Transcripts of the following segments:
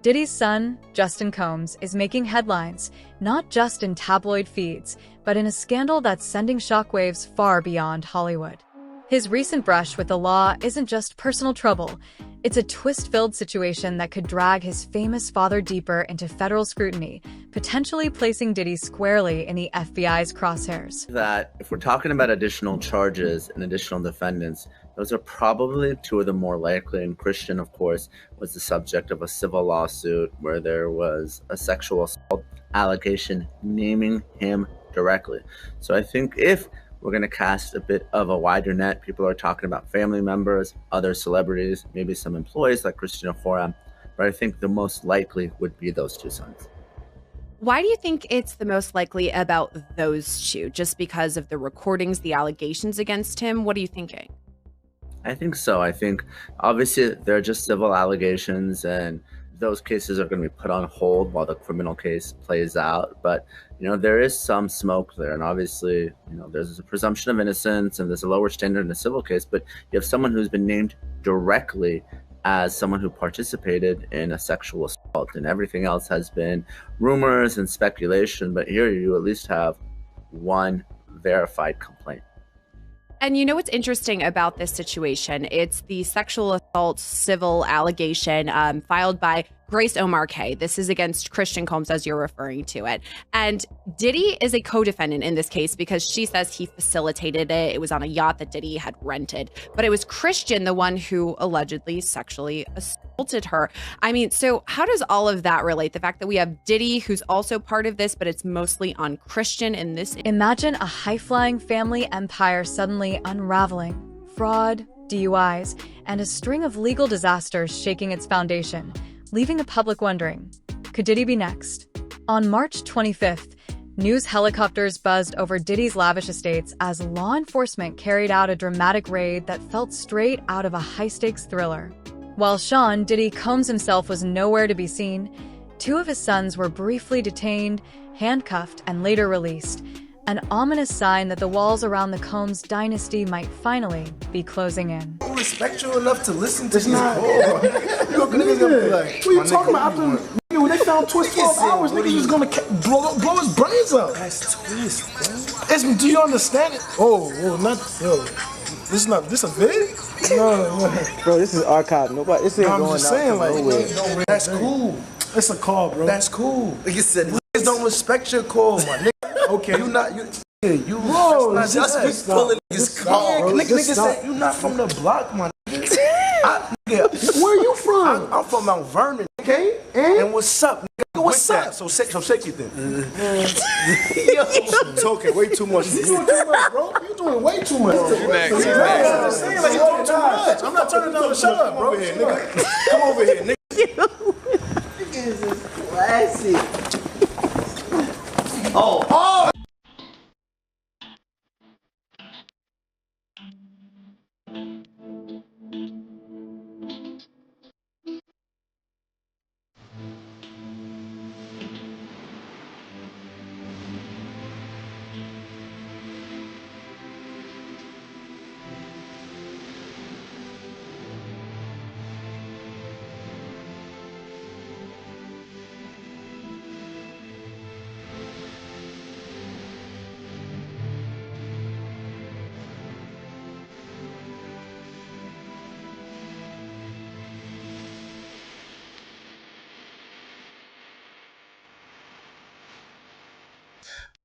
Diddy's son, Justin Combs, is making headlines, not just in tabloid feeds, but in a scandal that's sending shockwaves far beyond Hollywood. His recent brush with the law isn't just personal trouble, it's a twist-filled situation that could drag his famous father deeper into federal scrutiny, potentially placing Diddy squarely in the FBI's crosshairs. That if we're talking about additional charges and additional defendants, those are probably two of the more likely, and Christian, of course, was the subject of a civil lawsuit where there was a sexual assault allegation naming him directly. So I think if we're going to cast a bit of a wider net, people are talking about family members, other celebrities, maybe some employees like Christian Forum, but I think the most likely would be those two sons. Why do you think it's the most likely about those two? Just because of the recordings, the allegations against him? What are you thinking? I think so. I think obviously they're just civil allegations and those cases are going to be put on hold while the criminal case plays out. But, there is some smoke there. And obviously, there's a presumption of innocence and there's a lower standard in a civil case. But you have someone who's been named directly as someone who participated in a sexual assault, and everything else has been rumors and speculation. But here you at least have one verified complaint. And what's interesting about this situation? It's the sexual assault civil allegation filed by Grace O'Marquez. This is against Christian Combs, as you're referring to it. And Diddy is a co-defendant in this case because she says he facilitated it. It was on a yacht that Diddy had rented. But it was Christian, the one who allegedly sexually assaulted her. So how does all of that relate? The fact that we have Diddy, who's also part of this, but it's mostly on Christian in this. Imagine a high-flying family empire suddenly unraveling. Fraud, DUIs, and a string of legal disasters shaking its foundation, leaving the public wondering, could Diddy be next? On March 25th, news helicopters buzzed over Diddy's lavish estates as law enforcement carried out a dramatic raid that felt straight out of a high-stakes thriller. While Sean Diddy Combs himself was nowhere to be seen, two of his sons were briefly detained, handcuffed, and later released, an ominous sign that the walls around the Combs dynasty might finally be closing in. I respect you enough to listen to this call. Niggas gonna be like, what are you talking about? After when they found Twist 12 hours, niggas was gonna blow his brains out. That's Twist, bro. Do you understand it? This a vid? No. Bro, this is archive. Nobody, this ain't going out nowhere. That's cool. It's a call, bro. That's cool. Like you said, niggas don't respect your call, my nigga. Okay, bro, just pulling his call. Niggas say you not from the block, my nigga. Where you from? I'm from Mount Vernon. Okay, and what's up, nigga? What's up? So shake it then. Yo, talking way too much. You doing too much, bro. You doing way too much. I'm not turning down the shut up, bro. Come over here, nigga. This is classic. Oh.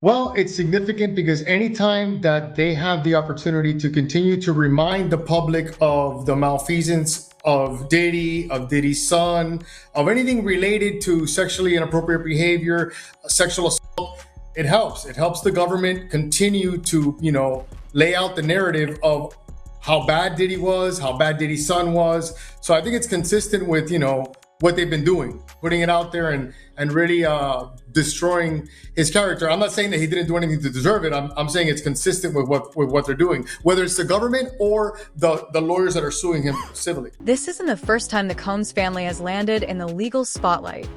Well, it's significant because anytime that they have the opportunity to continue to remind the public of the malfeasance of Diddy, of Diddy's son, of anything related to sexually inappropriate behavior, sexual assault, it helps. It helps the government continue to, lay out the narrative of how bad Diddy was, how bad Diddy's son was. So I think it's consistent with, what they've been doing, putting it out there and really destroying his character. I'm not saying that he didn't do anything to deserve it. I'm saying it's consistent with what they're doing, whether it's the government or the lawyers that are suing him civilly. This isn't the first time the Combs family has landed in the legal spotlight.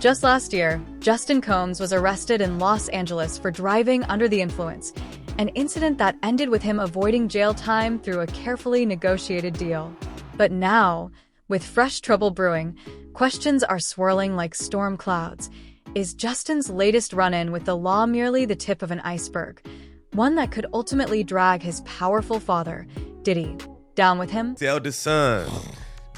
Just last year, Justin Combs was arrested in Los Angeles for driving under the influence, an incident that ended with him avoiding jail time through a carefully negotiated deal. But now, With fresh trouble brewing, questions are swirling like storm clouds. Is Justin's latest run-in with the law merely the tip of an iceberg? One that could ultimately drag his powerful father, Diddy, down with him? The eldest son,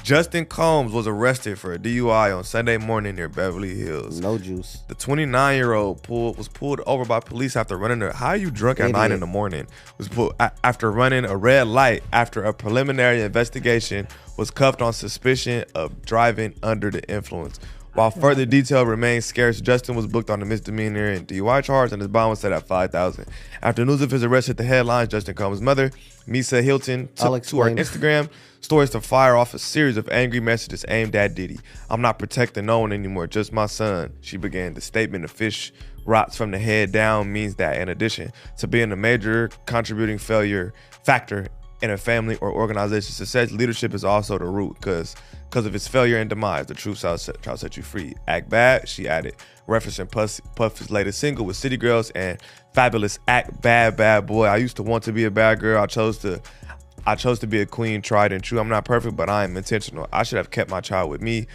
Justin Combs, was arrested for a DUI on Sunday morning near Beverly Hills. No juice. The 29-year-old was pulled over by police after running how are you drunk at 9 in the morning? Was pulled after running a red light after a preliminary investigation, was cuffed on suspicion of driving under the influence. While further detail remains scarce, Justin was booked on a misdemeanor and DUI charge, and his bond was set at $5,000. After news of his arrest hit the headlines, Justin Combs' mother, Misa Hilton, took to her Instagram stories to fire off a series of angry messages aimed at Diddy. "I'm not protecting no one anymore, just my son," she began. The statement, "The fish rots from the head down," means that in addition to being a major contributing factor in a family or organization's success, leadership is also the root, because of its failure and demise, the truth shall set you free. Act bad, she added, referencing Puff's latest single with City Girls and Fabulous Act Bad, Bad Boy. "I used to want to be a bad girl. I chose to be a queen, tried and true. I'm not perfect, but I am intentional. I should have kept my child with me.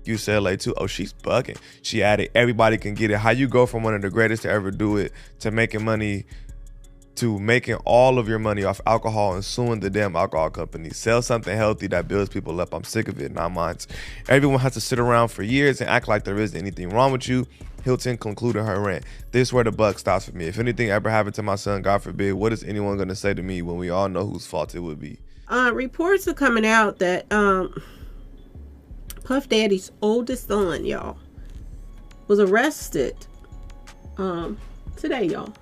You said LA too." Oh, she's bugging. She added, "Everybody can get it. How you go from one of the greatest to ever do it to making all of your money off alcohol and suing the damn alcohol company. Sell something healthy that builds people up. I'm sick of it, not mine. Everyone has to sit around for years and act like there isn't anything wrong with you." Hilton concluded her rant. "This is where the buck stops for me. If anything ever happened to my son, God forbid, what is anyone going to say to me when we all know whose fault it would be?" Reports are coming out that Puff Daddy's oldest son, y'all, was arrested today, y'all,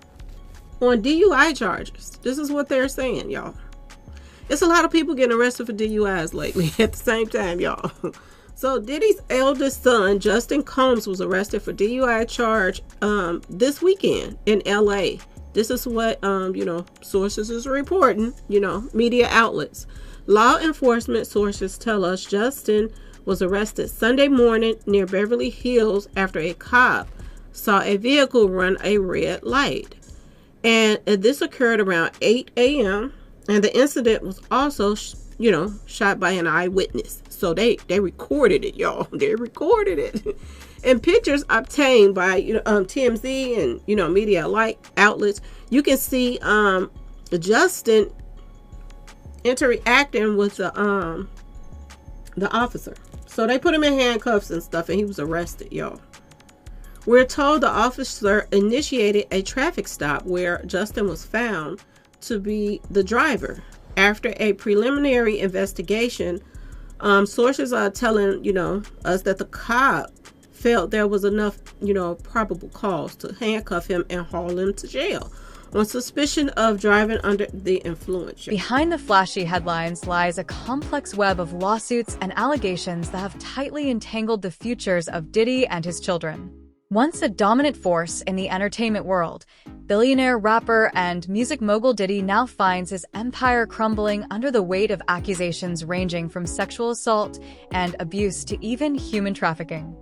on DUI charges. This is what they're saying, y'all. It's a lot of people getting arrested for DUIs lately at the same time, y'all. So Diddy's eldest son, Justin Combs, was arrested for DUI charge this weekend in LA. This is what, sources is reporting, media outlets. Law enforcement sources tell us Justin was arrested Sunday morning near Beverly Hills after a cop saw a vehicle run a red light. And this occurred around 8 a.m. And the incident was also, shot by an eyewitness. So they recorded it, y'all. They recorded it. And pictures obtained by TMZ and media outlets, you can see Justin interacting with the officer. So they put him in handcuffs and stuff, and he was arrested, y'all. We're told the officer initiated a traffic stop where Justin was found to be the driver. After a preliminary investigation, sources are telling us that the cop felt there was enough probable cause to handcuff him and haul him to jail on suspicion of driving under the influence. Behind the flashy headlines lies a complex web of lawsuits and allegations that have tightly entangled the futures of Diddy and his children. Once a dominant force in the entertainment world, billionaire rapper and music mogul Diddy now finds his empire crumbling under the weight of accusations ranging from sexual assault and abuse to even human trafficking.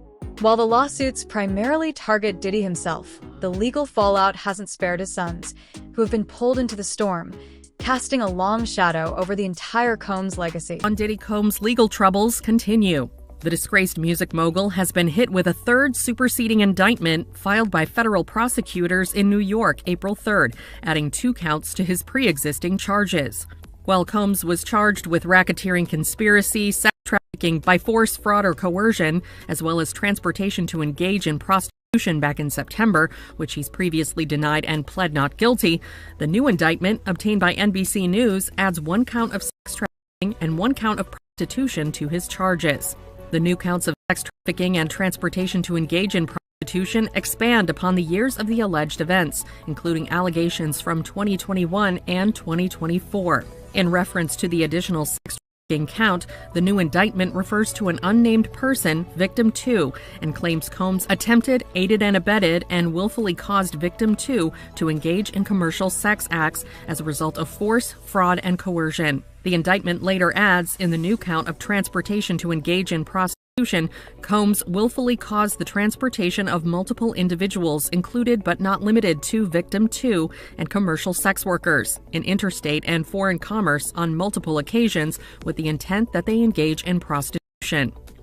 While the lawsuits primarily target Diddy himself, the legal fallout hasn't spared his sons, who have been pulled into the storm, casting a long shadow over the entire Combs legacy. On Diddy Combs' legal troubles continue. The disgraced music mogul has been hit with a third superseding indictment filed by federal prosecutors in New York April 3rd, adding 2 counts to his pre-existing charges. While Combs was charged with racketeering conspiracy, sex trafficking by force, fraud, or coercion, as well as transportation to engage in prostitution back in September, which he's previously denied and pled not guilty, the new indictment, obtained by NBC News, adds 1 count of sex trafficking and 1 count of prostitution to his charges. The new counts of sex trafficking and transportation to engage in prostitution expand upon the years of the alleged events, including allegations from 2021 and 2024. In reference to the additional sex trafficking count, the new indictment refers to an unnamed person, Victim 2, and claims Combs attempted, aided and abetted, and willfully caused Victim 2 to engage in commercial sex acts as a result of force, fraud, and coercion. The indictment later adds, in the new count of transportation to engage in prostitution, Combs willfully caused the transportation of multiple individuals, included but not limited to Victim 2 and commercial sex workers, in interstate and foreign commerce on multiple occasions with the intent that they engage in prostitution.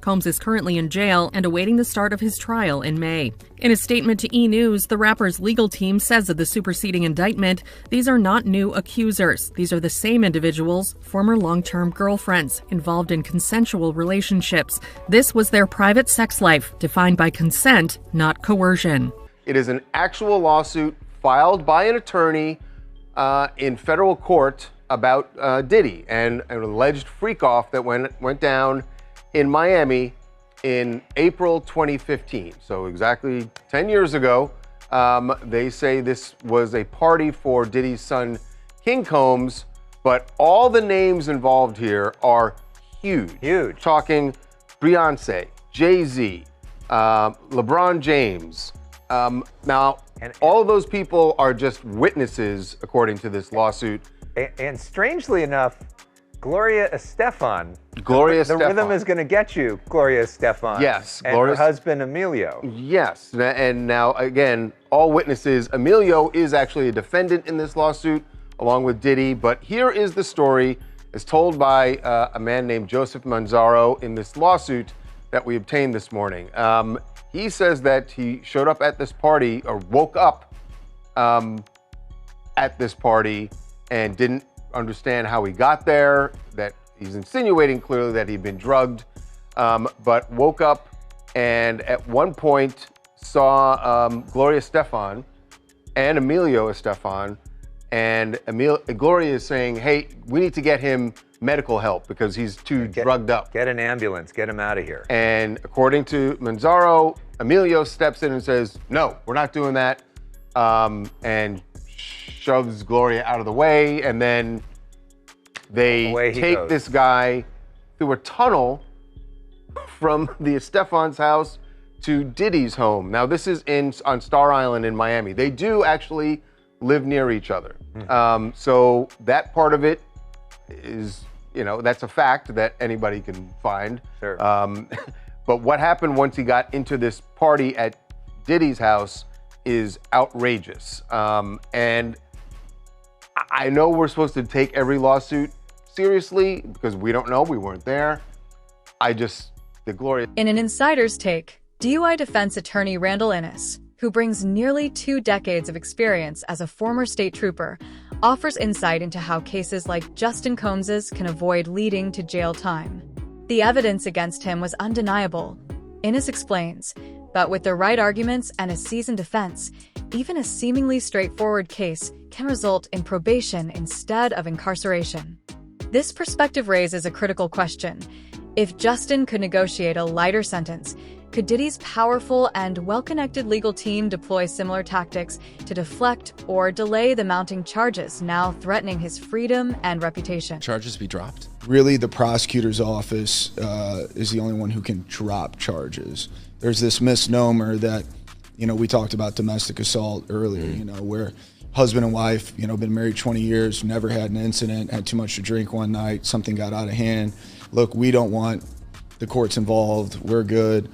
Combs is currently in jail and awaiting the start of his trial in May. In a statement to E! News, the rapper's legal team says of the superseding indictment, these are not new accusers. These are the same individuals, former long-term girlfriends, involved in consensual relationships. This was their private sex life, defined by consent, not coercion. It is an actual lawsuit filed by an attorney in federal court about Diddy and an alleged freak-off that went down in Miami in April 2015. So exactly 10 years ago, they say this was a party for Diddy's son, King Combs, but all the names involved here are huge. Huge. Talking Beyonce, Jay-Z, LeBron James. Now, all of those people are just witnesses, according to this lawsuit. And strangely enough, Gloria Estefan. The rhythm is going to get you, Gloria Estefan. Yes. And her husband, Emilio. Yes. And now, again, all witnesses. Emilio is actually a defendant in this lawsuit, along with Diddy. But here is the story as told by a man named Joseph Manzaro in this lawsuit that we obtained this morning. He says that he showed up at this party, or woke up at this party, and didn't understand how he got there, that he's insinuating clearly that he'd been drugged, but woke up and at one point saw Gloria Estefan and Emilio Estefan, and Gloria is saying, hey, we need to get him medical help because he's too drugged up. Get an ambulance, get him out of here. And according to Manzaro, Emilio steps in and says, no, we're not doing that, and shoves Gloria out of the way, and then they take this guy through a tunnel from the Estefan's house to Diddy's home. Now, this is on Star Island in Miami. They do actually live near each other. So that part of it is, that's a fact that anybody can find. Sure. But what happened once he got into this party at Diddy's house is outrageous. And I know we're supposed to take every lawsuit seriously because we don't know, we weren't there. The Gloria. In an insider's take, DUI defense attorney Randall Innes, who brings nearly 2 decades of experience as a former state trooper, offers insight into how cases like Justin Combs's can avoid leading to jail time. The evidence against him was undeniable, Innes explains, but with the right arguments and a seasoned defense, even a seemingly straightforward case can result in probation instead of incarceration. This perspective raises a critical question. If Justin could negotiate a lighter sentence, could Diddy's powerful and well-connected legal team deploy similar tactics to deflect or delay the mounting charges now threatening his freedom and reputation? Charges be dropped? Really, the prosecutor's office is the only one who can drop charges. There's this misnomer that, we talked about domestic assault earlier, where husband and wife, been married 20 years, never had an incident, had too much to drink one night, something got out of hand. Look, we don't want the courts involved. We're good.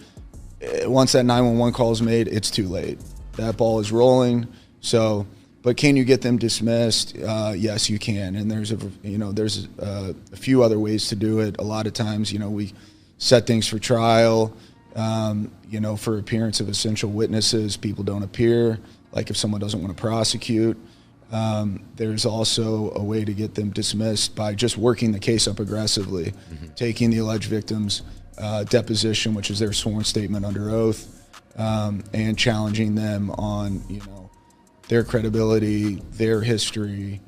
Once that 911 call is made, it's too late. That ball is rolling. So, but can you get them dismissed? Yes, you can. And there's a few other ways to do it. A lot of times, we set things for trial. For appearance of essential witnesses, people don't appear. Like if someone doesn't want to prosecute, there's also a way to get them dismissed by just working the case up aggressively, taking the alleged victim's deposition, which is their sworn statement under oath, and challenging them on, their credibility, their history.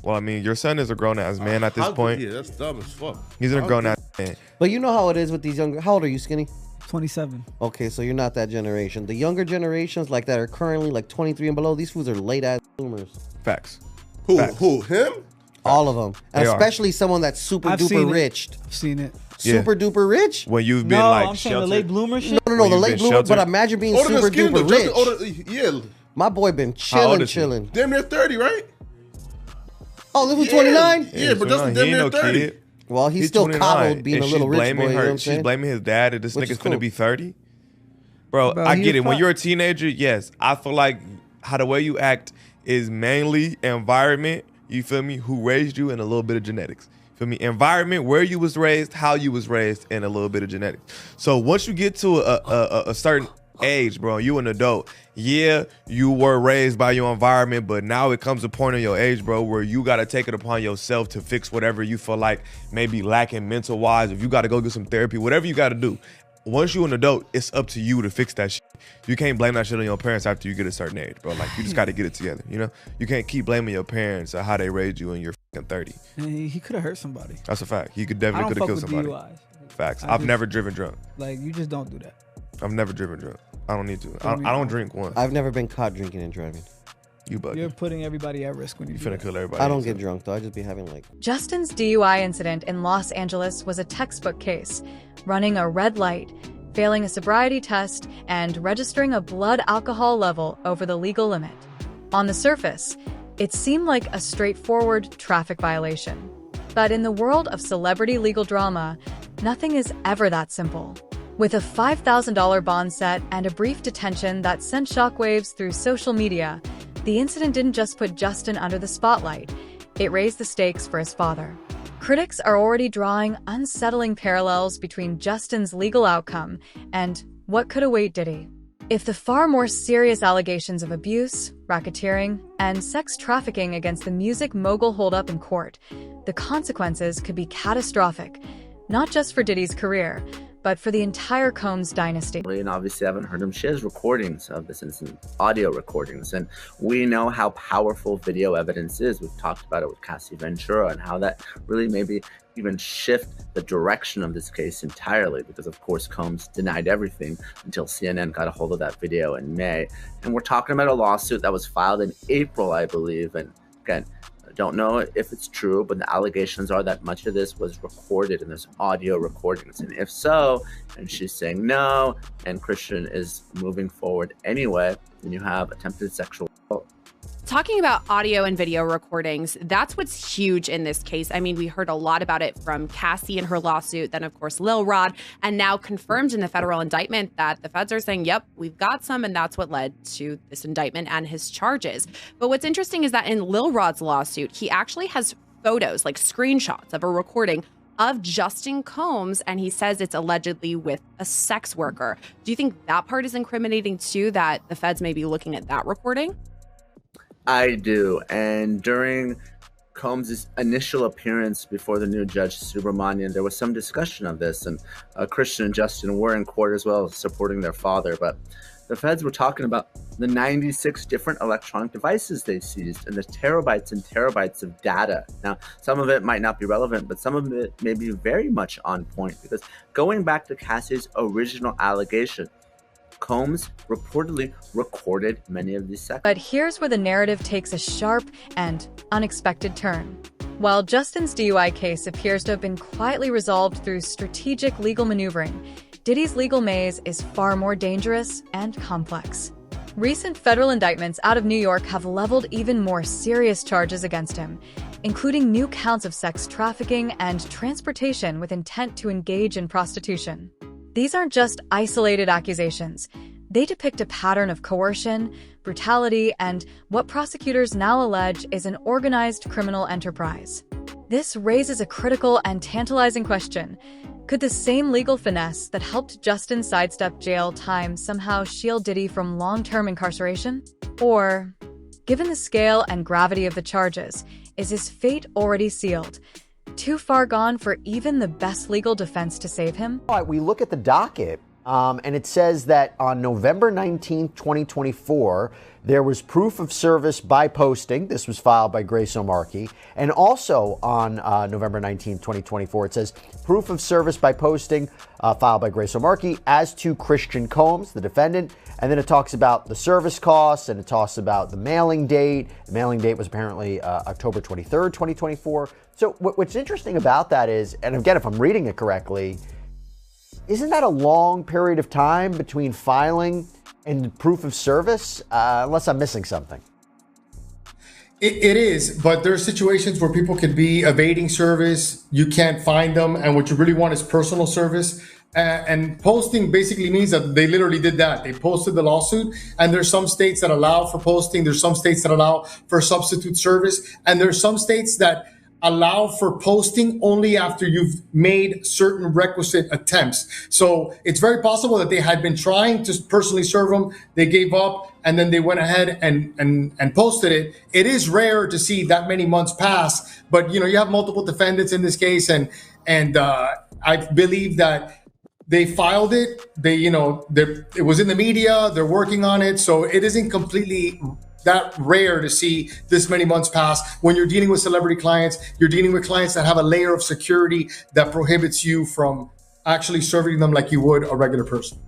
Well, I mean, your son is a grown-ass man at this point. Yeah, that's dumb as fuck. He's a grown-ass man. But you know how it is with these younger. How old are you, Skinny? 27. Okay, so you're not that generation. The younger generations, like that are currently like 23 and below, these fools are late-ass bloomers. Facts. Who? Him? All of them. And especially someone that's super-duper rich. I've seen it. Super-duper rich? When you've been I'm saying the late bloomer shit. No, the late bloomer, but imagine being super-duper rich. Yeah. My boy been chilling. Damn near 30, right? Oh, this was 29? Yeah, but Justin damn near 30. Kid. Well, he's still coddled being a little rich boy. You know what I'm saying? She's blaming his dad that this nigga's finna be 30. Bro, I get it. When you're a teenager, yes. I feel like how the way you act is mainly environment, you feel me, who raised you, and a little bit of genetics. For me, environment, where you was raised, how you was raised, and a little bit of genetics. So once you get to a certain age, bro, you an adult. Yeah, you were raised by your environment, but now it comes a point in your age, bro, where you got to take it upon yourself to fix whatever you feel like may be lacking mental wise. If you got to go get some therapy, whatever you got to do. Once you're an adult, it's up to you to fix that shit. You can't blame that shit on your parents after you get a certain age, bro. Like, you just got to get it together, you know? You can't keep blaming your parents or how they raised you when you're fucking 30. And he could have hurt somebody. That's a fact. He definitely could have killed somebody. DUIs. Facts. I've never driven drunk. Like, you just don't do that. I've never driven drunk. I don't need to. I don't drink one. I've never been caught drinking and driving. You bugging. You're putting everybody at risk when you finna kill everybody. I don't get drunk though. I just be having like. Justin's DUI incident in Los Angeles was a textbook case, running a red light, failing a sobriety test, and registering a blood alcohol level over the legal limit. On the surface, it seemed like a straightforward traffic violation. But in the world of celebrity legal drama, nothing is ever that simple. With a $5,000 bond set and a brief detention that sent shockwaves through social media, the incident didn't just put Justin under the spotlight, it raised the stakes for his father. Critics are already drawing unsettling parallels between Justin's legal outcome and what could await Diddy. If the far more serious allegations of abuse, racketeering, and sex trafficking against the music mogul hold up in court, the consequences could be catastrophic, not just for Diddy's career, but for the entire Combs dynasty. And obviously I haven't heard him. She has recordings of this incident, audio recordings, and we know how powerful video evidence is. We've talked about it with Cassie Ventura and how that really maybe even shift the direction of this case entirely, because of course Combs denied everything until CNN got a hold of that video in May. And we're talking about a lawsuit that was filed in April, I believe. And again, I don't know if it's true, but the allegations are that much of this was recorded and there's audio recordings. And if so, and she's saying no, and Christian is moving forward anyway, then you have attempted sexual assault. Talking about audio and video recordings, that's what's huge in this case. I mean, we heard a lot about it from Cassie and her lawsuit, then of course Lil Rod, and now confirmed in the federal indictment that the feds are saying, yep, we've got some, and that's what led to this indictment and his charges. But what's interesting is that in Lil Rod's lawsuit, he actually has photos, like screenshots of a recording of Justin Combs, and he says it's allegedly with a sex worker. Do you think that part is incriminating too, that the feds may be looking at that recording? I do. And during Combs' initial appearance before the new judge, Subramanian, there was some discussion of this. And Christian and Justin were in court as well, supporting their father. But the feds were talking about the 96 different electronic devices they seized and the terabytes and terabytes of data. Now, some of it might not be relevant, but some of it may be very much on point. Because going back to Cassie's original allegation, Combs reportedly recorded many of these sex. But here's where the narrative takes a sharp and unexpected turn. While Justin's DUI case appears to have been quietly resolved through strategic legal maneuvering, Diddy's legal maze is far more dangerous and complex. Recent federal indictments out of New York have leveled even more serious charges against him, including new counts of sex trafficking and transportation with intent to engage in prostitution. These aren't just isolated accusations. They depict a pattern of coercion, brutality, and what prosecutors now allege is an organized criminal enterprise. This raises a critical and tantalizing question. Could the same legal finesse that helped Justin sidestep jail time somehow shield Diddy from long-term incarceration? Or, given the scale and gravity of the charges, is his fate already sealed? Too far gone for even the best legal defense to save him? All right, we look at the docket, and it says that on November 19, 2024, there was proof of service by posting. This was filed by Grace O'Markey. And also on November 19, 2024, it says proof of service by posting filed by Grace O'Markey as to Christian Combs, the defendant. And then it talks about the service costs, and it talks about the mailing date. The mailing date was apparently October 23rd, 2024. So what's interesting about that is, and again, if I'm reading it correctly, isn't that a long period of time between filing and proof of service? Unless I'm missing something. It is, but there are situations where people could be evading service. You can't find them, and what you really want is personal service. And posting basically means that they literally did that. They posted the lawsuit, and there's some states that allow for posting. There's some states that allow for substitute service, and there's some states that allow for posting only after you've made certain requisite attempts. So it's very possible that they had been trying to personally serve them, they gave up, and then they went ahead and posted it. It is rare to see that many months pass, but you have multiple defendants in this case, and I believe that they filed it. It was in the media. They're working on it, so it isn't completely that rare to see this many months pass. When you're dealing with celebrity clients, you're dealing with clients that have a layer of security that prohibits you from actually serving them like you would a regular person.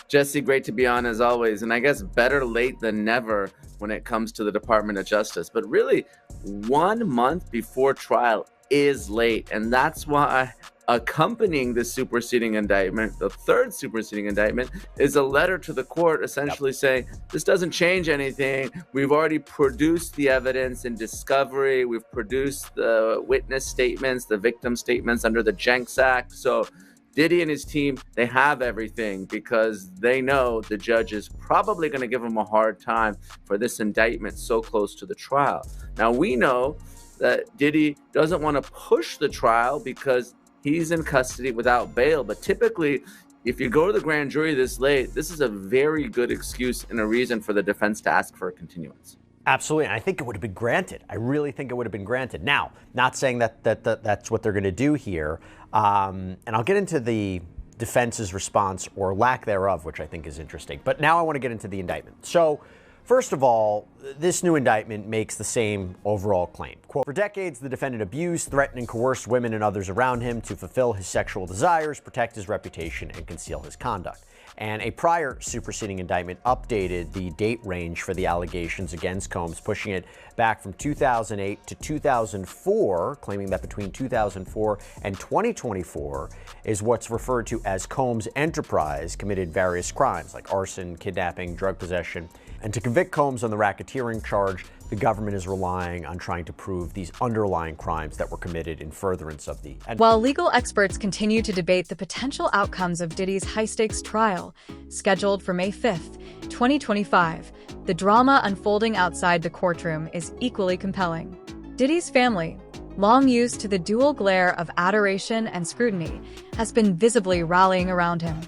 Jesse, great to be on as always. And I guess better late than never when it comes to the Department of Justice. But really, 1 month before trial is late. And that's why accompanying the superseding indictment, the third superseding indictment, is a letter to the court essentially saying, this doesn't change anything. We've already produced the evidence in discovery. We've produced the witness statements, the victim statements under the Jenks Act. So Diddy and his team, they have everything because they know the judge is probably going to give them a hard time for this indictment so close to the trial. Now, we know that Diddy doesn't want to push the trial because he's in custody without bail. But typically, if you go to the grand jury this late, this is a very good excuse and a reason for the defense to ask for a continuance. Absolutely. And I think it would have been granted. I really think it would have been granted. Now, not saying that's what they're going to do here. And I'll get into the defense's response or lack thereof, which I think is interesting. But now I want to get into the indictment. So, first of all, this new indictment makes the same overall claim. Quote, for decades, the defendant abused, threatened, and coerced women and others around him to fulfill his sexual desires, protect his reputation, and conceal his conduct. And a prior superseding indictment updated the date range for the allegations against Combs, pushing it back from 2008 to 2004, claiming that between 2004 and 2024 is what's referred to as Combs' enterprise committed various crimes like arson, kidnapping, drug possession. And to convict Combs on the racketeering charge, the government is relying on trying to prove these underlying crimes that were committed in furtherance of the... While legal experts continue to debate the potential outcomes of Diddy's high-stakes trial, scheduled for May 5th, 2025, the drama unfolding outside the courtroom is equally compelling. Diddy's family, long used to the dual glare of adoration and scrutiny, has been visibly rallying around him.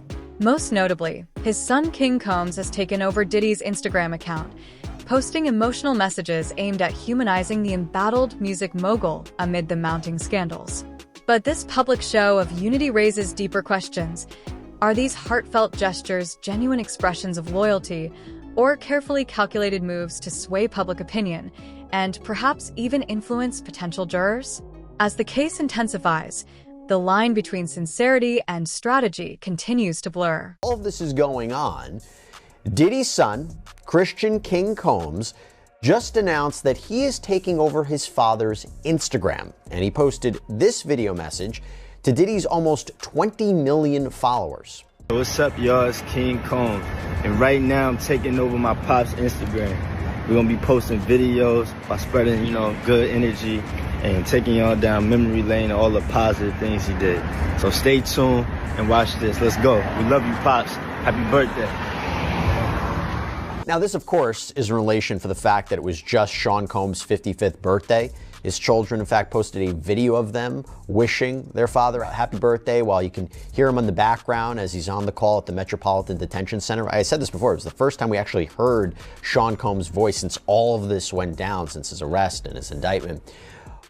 Most notably, his son King Combs has taken over Diddy's Instagram account, posting emotional messages aimed at humanizing the embattled music mogul amid the mounting scandals. But this public show of unity raises deeper questions. Are these heartfelt gestures genuine expressions of loyalty, or carefully calculated moves to sway public opinion, and perhaps even influence potential jurors? As the case intensifies, the line between sincerity and strategy continues to blur. All of this is going on. Diddy's son, Christian King Combs, just announced that he is taking over his father's Instagram, and he posted this video message to Diddy's almost 20 million followers. What's up, y'all? It's King Combs, and right now I'm taking over my pop's Instagram. We're gonna be posting videos by spreading, good energy and taking y'all down memory lane and all the positive things he did. So stay tuned and watch this. Let's go. We love you, Pops. Happy birthday. Now, this, of course, is in relation for the fact that it was just Sean Combs' 55th birthday. His children, in fact, posted a video of them wishing their father a happy birthday while you can hear him in the background as he's on the call at the Metropolitan Detention Center. I said this before, it was the first time we actually heard Sean Combs' voice since all of this went down, since his arrest and his indictment.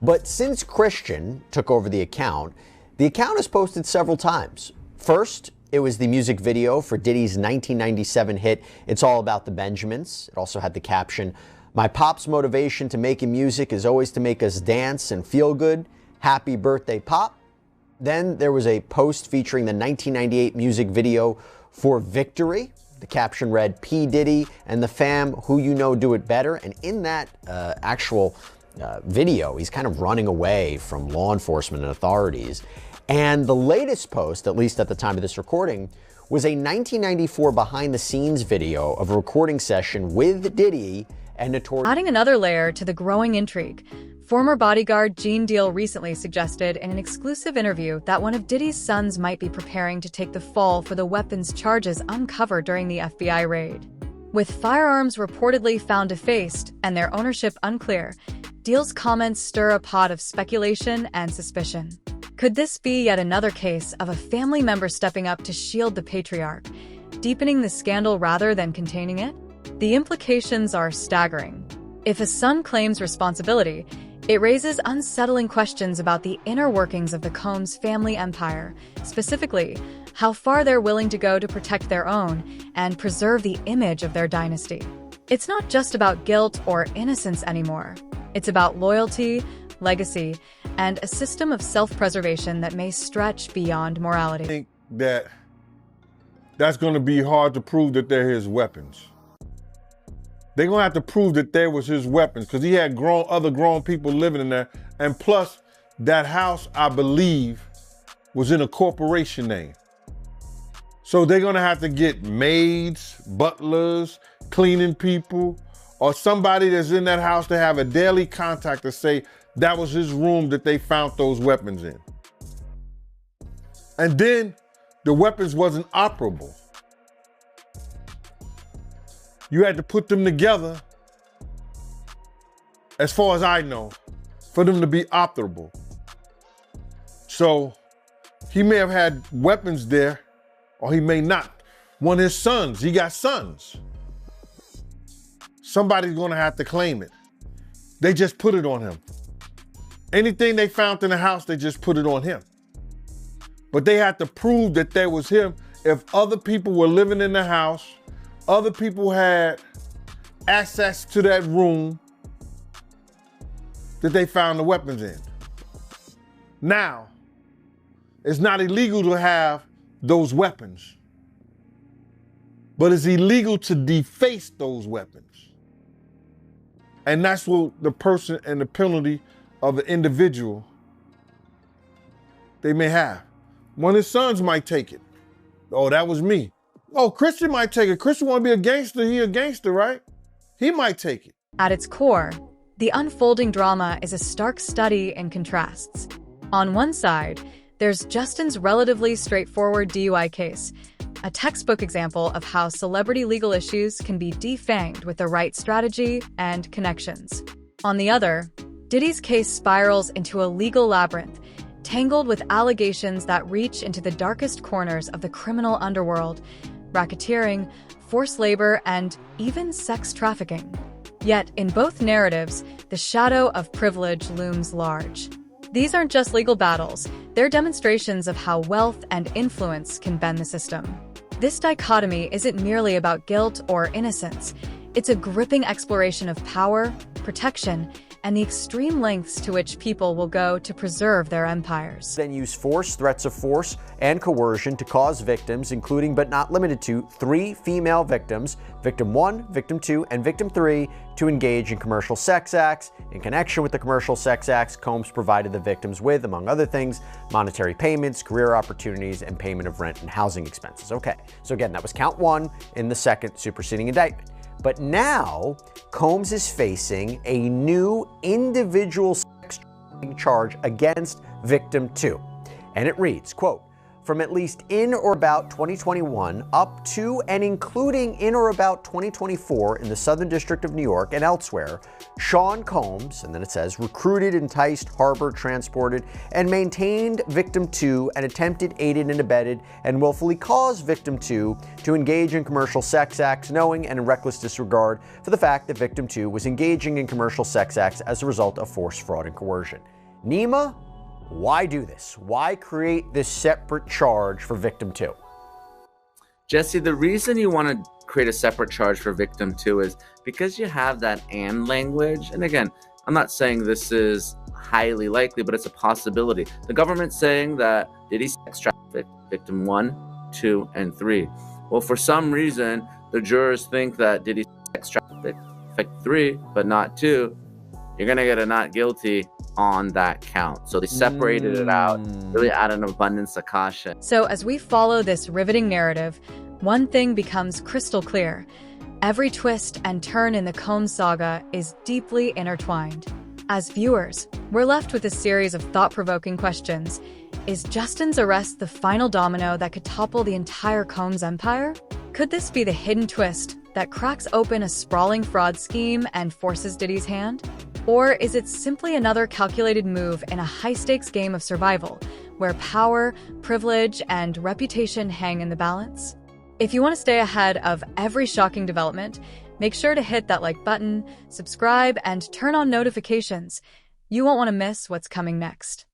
But since Christian took over the account has posted several times. First, it was the music video for Diddy's 1997 hit, It's All About the Benjamins. It also had the caption, my pop's motivation to making music is always to make us dance and feel good. Happy birthday, Pop. Then there was a post featuring the 1998 music video for Victory. The caption read, P. Diddy and the fam, who you know do it better. And in that actual video, he's kind of running away from law enforcement and authorities. And the latest post, at least at the time of this recording, was a 1994 behind-the-scenes video of a recording session with Diddy and Notorious. Adding another layer to the growing intrigue, former bodyguard Gene Deal recently suggested in an exclusive interview that one of Diddy's sons might be preparing to take the fall for the weapons charges uncovered during the FBI raid. With firearms reportedly found defaced and their ownership unclear, Deal's comments stir a pot of speculation and suspicion. Could this be yet another case of a family member stepping up to shield the patriarch, deepening the scandal rather than containing it? The implications are staggering. If a son claims responsibility, it raises unsettling questions about the inner workings of the Combs family empire, specifically, how far they're willing to go to protect their own and preserve the image of their dynasty. It's not just about guilt or innocence anymore. It's about loyalty, legacy, and a system of self-preservation that may stretch beyond morality. I think that's going to be hard to prove that they're his weapons. They're going to have to prove that they was his weapons because he had other grown people living in there. And plus, that house, I believe, was in a corporation name. So they're going to have to get maids, butlers, cleaning people, or somebody that's in that house to have a daily contact to say that was his room that they found those weapons in. And then the weapons wasn't operable. You had to put them together, as far as I know, for them to be operable. So he may have had weapons there, or he may not. One of his sons, he got sons. Somebody's gonna have to claim it. They just put it on him. Anything they found in the house, they just put it on him. But they had to prove that that was him. If other people were living in the house, other people had access to that room that they found the weapons in. Now, it's not illegal to have those weapons, but it's illegal to deface those weapons. And that's what the person and the penalty of the individual they may have. One of his sons might take it. Oh, that was me. Oh, Christian might take it. Christian want to be a gangster. He a gangster, right? He might take it. At its core, the unfolding drama is a stark study in contrasts. On one side, there's Justin's relatively straightforward DUI case, a textbook example of how celebrity legal issues can be defanged with the right strategy and connections. On the other, Diddy's case spirals into a legal labyrinth, tangled with allegations that reach into the darkest corners of the criminal underworld, racketeering, forced labor, and even sex trafficking. Yet, in both narratives, the shadow of privilege looms large. These aren't just legal battles, they're demonstrations of how wealth and influence can bend the system. This dichotomy isn't merely about guilt or innocence, it's a gripping exploration of power, protection, and the extreme lengths to which people will go to preserve their empires. Then use force, threats of force, and coercion to cause victims, including but not limited to 3 female victims, victim 1, victim 2, and victim 3, to engage in commercial sex acts. In connection with the commercial sex acts, Combs provided the victims with, among other things, monetary payments, career opportunities, and payment of rent and housing expenses. Okay, so again, that was count 1 in the second superseding indictment. But now, Combs is facing a new individual sex trafficking charge against victim 2. And it reads, quote, from at least in or about 2021 up to and including in or about 2024 in the Southern District of New York and elsewhere, Sean Combs, and then it says, recruited, enticed, harbored, transported, and maintained victim 2 and attempted, aided, and abetted, and willfully caused victim 2 to engage in commercial sex acts, knowing and in reckless disregard for the fact that victim 2 was engaging in commercial sex acts as a result of force, fraud, and coercion. Nima, why do this? Why create this separate charge for victim 2? Jesse, the reason you want to create a separate charge for victim 2 is because you have that and language. And again, I'm not saying this is highly likely, but it's a possibility. The government's saying that Diddy sex trafficked victim 1, 2, and 3. Well, for some reason, the jurors think that Diddy sex trafficked 3, but not 2. You're going to get a not guilty on that count. So they separated it out, really out of an abundance of caution. So as we follow this riveting narrative, one thing becomes crystal clear. Every twist and turn in the Combs saga is deeply intertwined. As viewers, we're left with a series of thought-provoking questions. Is Justin's arrest the final domino that could topple the entire Combs empire? Could this be the hidden twist that cracks open a sprawling fraud scheme and forces Diddy's hand? Or is it simply another calculated move in a high-stakes game of survival, where power, privilege, and reputation hang in the balance? If you want to stay ahead of every shocking development, make sure to hit that like button, subscribe, and turn on notifications. You won't want to miss what's coming next.